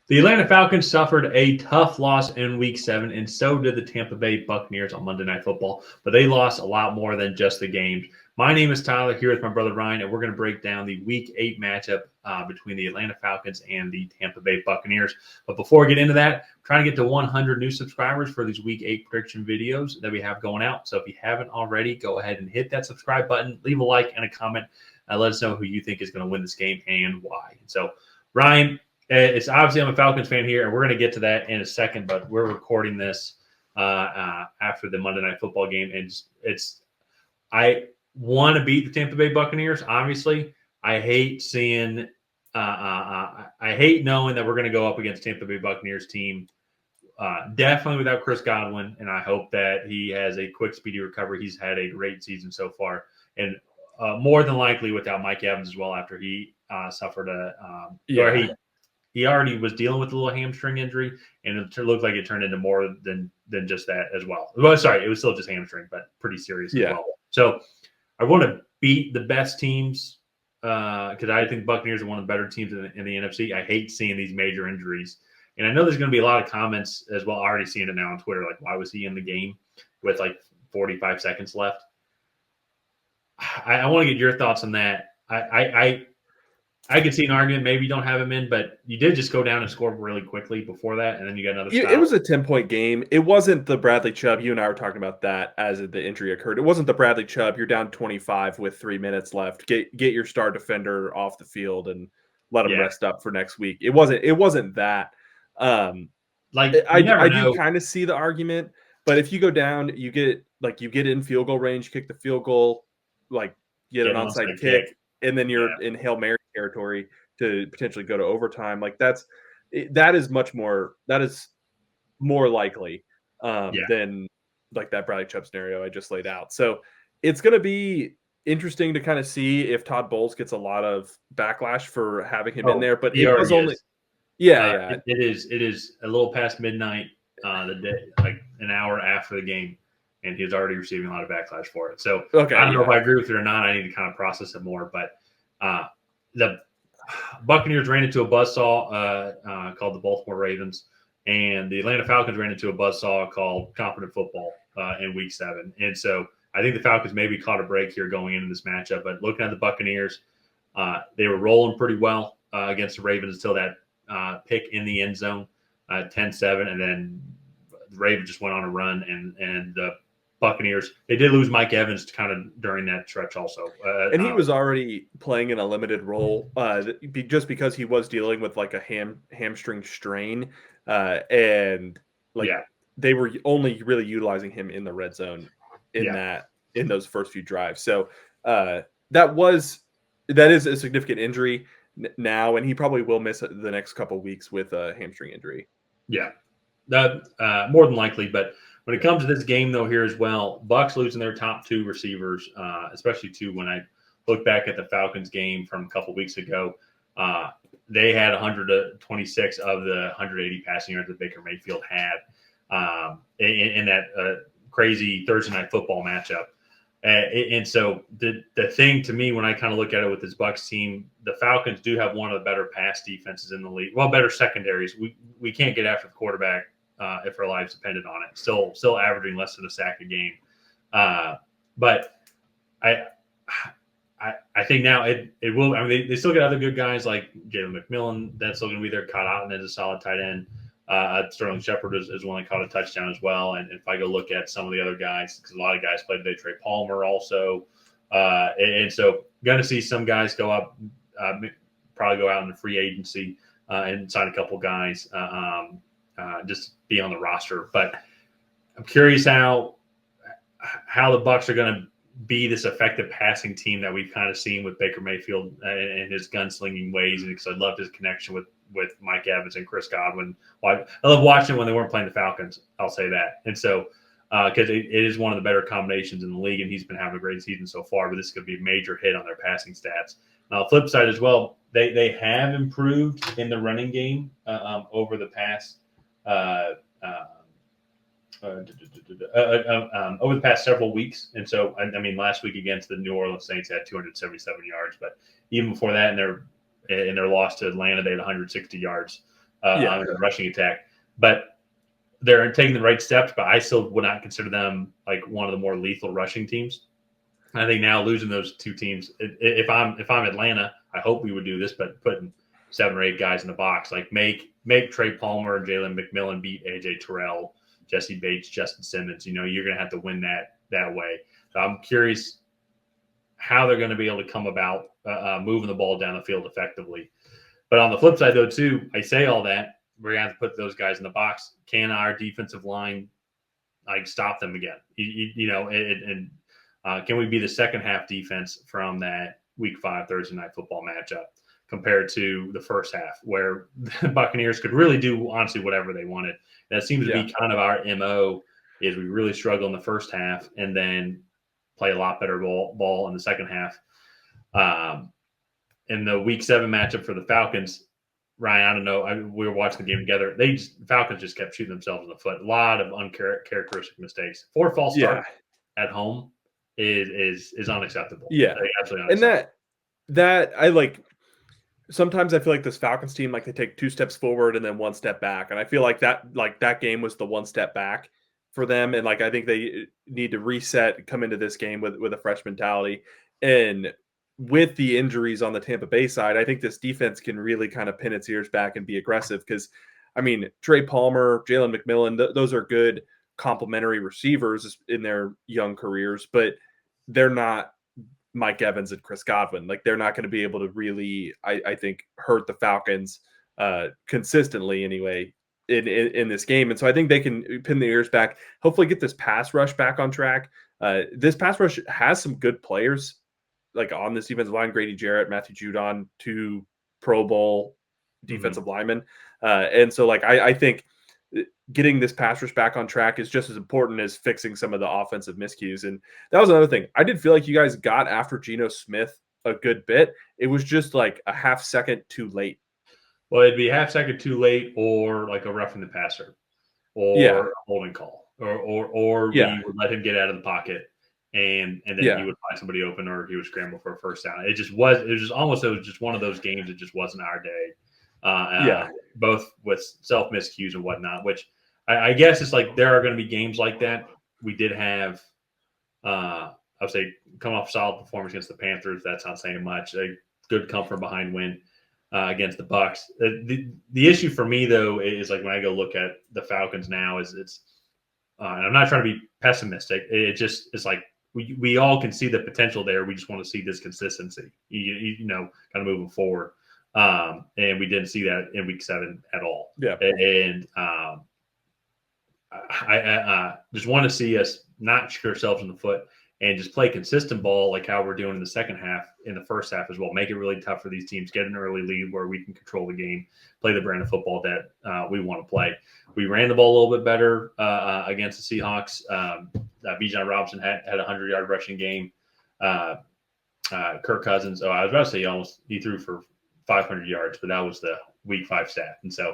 The Atlanta Falcons suffered a tough loss in Week 7, and so did the Tampa Bay Buccaneers on Monday Night Football. But they lost a lot more than just the games. My name is Tyler, here with my brother Ryan, and we're going to break down the Week 8 matchup between the Atlanta Falcons and the Tampa Bay Buccaneers. But before we get into that, I'm trying to get to 100 new subscribers for these Week 8 prediction videos that we have going out. So if you haven't already, go ahead and hit that subscribe button, leave a like and a comment. Let us know who you think is going to win this game and why. So, Ryan, it's obviously I'm a Falcons fan here, and we're going to get to that in a second. But we're recording this after the Monday Night Football game, and I want to beat the Tampa Bay Buccaneers. Obviously, I hate seeing, I hate knowing that we're going to go up against Tampa Bay Buccaneers team. Definitely without Chris Godwin, and I hope that he has a quick, speedy recovery. He's had a great season so far, and more than likely without Mike Evans as well after he suffered he already was dealing with a little hamstring injury, and it looked like it turned into more than just that as well. Well, sorry, it was still just hamstring, but pretty serious as well. So I want to beat the best teams because I think the Buccaneers are one of the better teams in the NFC. I hate seeing these major injuries. And I know there's going to be a lot of comments as well. Already seeing it now on Twitter, like, why was he in the game with like 45 seconds left? I want to get your thoughts on that. I could see an argument. Maybe you don't have him in, but you did just go down and score really quickly before that, and then you got another stop. It was a 10-point game. It wasn't the Bradley Chubb. You and I were talking about that as the injury occurred. It wasn't the Bradley Chubb. You're down 25 with 3 minutes left. Get your star defender off the field and let him rest up for next week. It wasn't that. I do kind of see the argument, but if you go down, you get in field goal range, kick the field goal, get an onside kick, and then you're in Hail Mary territory to potentially go to overtime. That is more likely than like that Bradley Chubb scenario I just laid out. So it's going to be interesting to kind of see if Todd Bowles gets a lot of backlash for having him in there, but it was only it is a little past midnight the day, like an hour after the game, and he's already receiving a lot of backlash for it. So I don't know if I agree with it or not. I need to kind of process it more, but the Buccaneers ran into a buzzsaw called the Baltimore Ravens, and the Atlanta Falcons ran into a buzzsaw called Confident Football in Week 7. And so I think the Falcons maybe caught a break here going into this matchup. But looking at the Buccaneers, they were rolling pretty well against the Ravens until that pick in the end zone, 10-7, and then the Ravens just went on a run, and the Buccaneers, they did lose Mike Evans kind of during that stretch also. And he was already playing in a limited role just because he was dealing with like a hamstring strain. They were only really utilizing him in the red zone in those first few drives. So that is a significant injury now, and he probably will miss the next couple of weeks with a hamstring injury. Yeah, that more than likely, but when it comes to this game, though, here as well, Bucs losing their top two receivers, especially two. When I look back at the Falcons game from a couple weeks ago, they had 126 of the 180 passing yards that Baker Mayfield had in that crazy Thursday Night Football matchup. And so the thing to me, when I kind of look at it with this Bucs team, the Falcons do have one of the better pass defenses in the league. Well, better secondaries. We can't get after the quarterback if our lives depended on it. Still averaging less than a sack a game. But I think now it will. I mean, they still get other good guys like Jalen McMillan. That's still going to be there. Caught Otten as a solid tight end. Sterling Shepard is one that caught a touchdown as well. And if I go look at some of the other guys, because a lot of guys played today, Trey Palmer also. And so going to see some guys go up, probably go out in the free agency and sign a couple guys just be on the roster. But I'm curious how the Bucs are going to be this effective passing team that we've kind of seen with Baker Mayfield and his gunslinging ways. And because I loved his connection with Mike Evans and Chris Godwin. I love watching when they weren't playing the Falcons. I'll say that. And so, because it is one of the better combinations in the league, and he's been having a great season so far, but this is going to be a major hit on their passing stats. Now, the flip side as well, they have improved in the running game over the past over the past several weeks. And so, I mean, last week against the New Orleans Saints, they had 277 yards, but even before that, in their loss to Atlanta, they had 160 yards. on the rushing attack. But they're taking the right steps, but I still would not consider them like one of the more lethal rushing teams. And I think now losing those two teams, if I'm Atlanta, I hope we would do this, but putting 7 or 8 guys in the box, like make Trey Palmer and Jalen McMillan beat AJ Terrell, Jesse Bates, Justin Simmons. You're going to have to win that way. So I'm curious how they're going to be able to come about moving the ball down the field effectively. But on the flip side, though, too, I say all that, we're going to have to put those guys in the box. Can our defensive line stop them again? Can we be the second half defense from that Week 5 Thursday Night Football matchup compared to the first half, where the Buccaneers could really do honestly whatever they wanted? That seems to be kind of our MO. Is we really struggle in the first half and then play a lot better ball in the second half. In the Week 7 matchup for the Falcons, Ryan, I don't know. We were watching the game together. Falcons just kept shooting themselves in the foot. A lot of uncharacteristic mistakes. 4 false starts at home is unacceptable. Yeah, absolutely unacceptable. And that I like. Sometimes I feel like this Falcons team, like they take 2 steps forward and then 1 step back, and I feel like that game was the 1 step back for them, and I think they need to reset, come into this game with a fresh mentality. And with the injuries on the Tampa Bay side, I think this defense can really kind of pin its ears back and be aggressive because, Trey Palmer, Jalen McMillan, those are good complementary receivers in their young careers, but they're not Mike Evans and Chris Godwin. They're not going to be able to really, I think, hurt the Falcons consistently anyway in this game. And so I think they can pin the ears back, hopefully get this pass rush back on track. This pass rush has some good players on this defensive line: Grady Jarrett, Matthew Judon, 2 Pro Bowl defensive linemen. And so I think getting this pass rush back on track is just as important as fixing some of the offensive miscues. And that was another thing. I did feel like you guys got after Geno Smith a good bit. It was just a half second too late. Well, it'd be a half second too late, or a roughing the passer, or a holding call, or we would let him get out of the pocket, and then he would find somebody open, or he would scramble for a first down. It was just one of those games. It just wasn't our day. Both with self miscues and whatnot. Which I guess it's there are going to be games like that. We did have, I would say, coming off a solid performance against the Panthers. That's not saying much. A good come from behind win against the Bucs. The issue for me though is when I go look at the Falcons now is and I'm not trying to be pessimistic. It's we all can see the potential there. We just want to see this consistency, kind of moving forward. And we didn't see that in Week 7 at all. Yeah. And I just want to see us not shoot ourselves in the foot and just play consistent ball like how we're doing in the second half, in the first half as well. Make it really tough for these teams. Get an early lead where we can control the game, play the brand of football that we want to play. We ran the ball a little bit better against the Seahawks. Bijan Robinson had a 100-yard rushing game. Kirk Cousins, I was about to say he threw for 500 yards, but that was the Week 5 stat. And so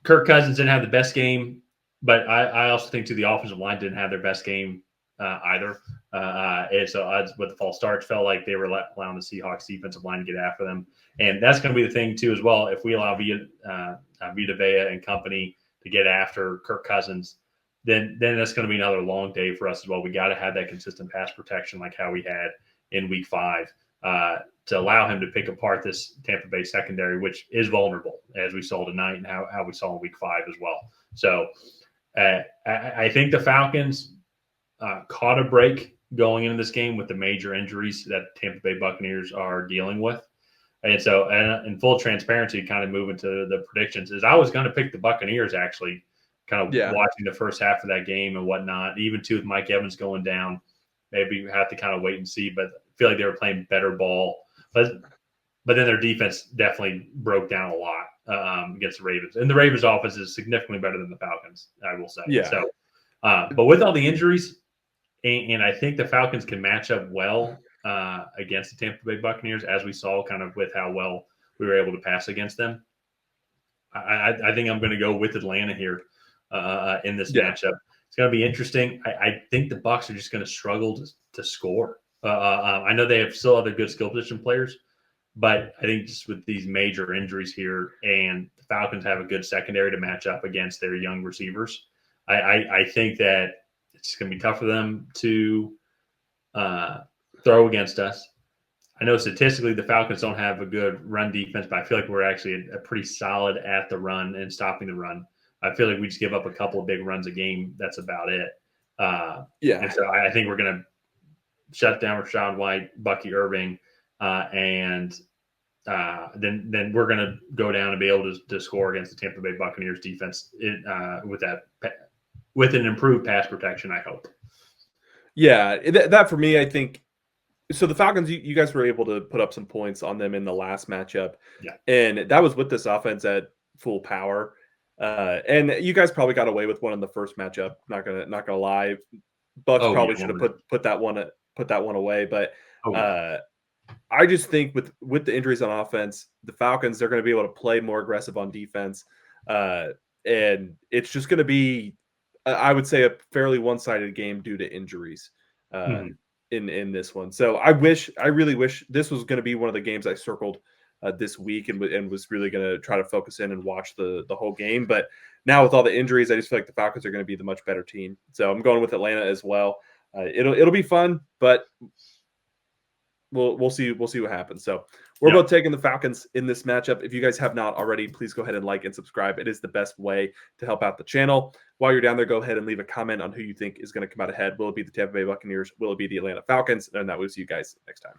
Kirk Cousins didn't have the best game, but I also think too the offensive line didn't have their best game either. And so with the false starts, felt like they were allowing the Seahawks defensive line to get after them. And that's going to be the thing too as well. If we allow Vita Vea and company to get after Kirk Cousins, then that's going to be another long day for us as well. We got to have that consistent pass protection like how we had in Week 5 to allow him to pick apart this Tampa Bay secondary, which is vulnerable, as we saw tonight and how we saw in Week 5 as well. So I think the Falcons caught a break going into this game with the major injuries that Tampa Bay Buccaneers are dealing with. And so, and in full transparency, kind of moving to the predictions, is I was going to pick the Buccaneers actually, kind of watching the first half of that game and whatnot, even too with Mike Evans going down. Maybe we have to kind of wait and see, but I feel like they were playing better ball. But then their defense definitely broke down a lot against the Ravens. And the Ravens offense is significantly better than the Falcons, I will say. Yeah. So, but with all the injuries, and I think the Falcons can match up well against the Tampa Bay Buccaneers, as we saw kind of with how well we were able to pass against them. I think I'm going to go with Atlanta here in this matchup. It's going to be interesting. I think the Bucs are just going to struggle to score. I know they have still other good skill position players, But I think just with these major injuries here, and the Falcons have a good secondary to match up against their young receivers, I think that it's going to be tough for them to throw against us. I know statistically the Falcons don't have a good run defense, but I feel like we're actually a pretty solid at the run and stopping the run. I feel like we just give up a couple of big runs a game. That's about it. And so I think we're going to shut down Rashad White, Bucky Irving, and then we're going to go down and be able to score against the Tampa Bay Buccaneers defense with an improved pass protection, I hope. Yeah, that for me, I think. So the Falcons, you guys were able to put up some points on them in the last matchup, and that was with this offense at full power. And you guys probably got away with one in the first matchup. Not gonna lie, Bucks probably should have put that one away. But I just think with the injuries on offense, the Falcons, they're going to be able to play more aggressive on defense, and it's just going to be, I would say, a fairly one-sided game due to injuries. In this one. So I really wish this was going to be one of the games I circled this week and was really going to try to focus in and watch the whole game. But now with all the injuries, I just feel like the Falcons are going to be the much better team. So I'm going with Atlanta as well. It'll be fun, but we'll see what happens. So we're both taking the Falcons in this matchup. If you guys have not already, please go ahead and like and subscribe. It is the best way to help out the channel. While you're down there, go ahead and leave a comment on who you think is going to come out ahead. Will it be the Tampa Bay Buccaneers? Will it be the Atlanta Falcons? And that will see you guys next time.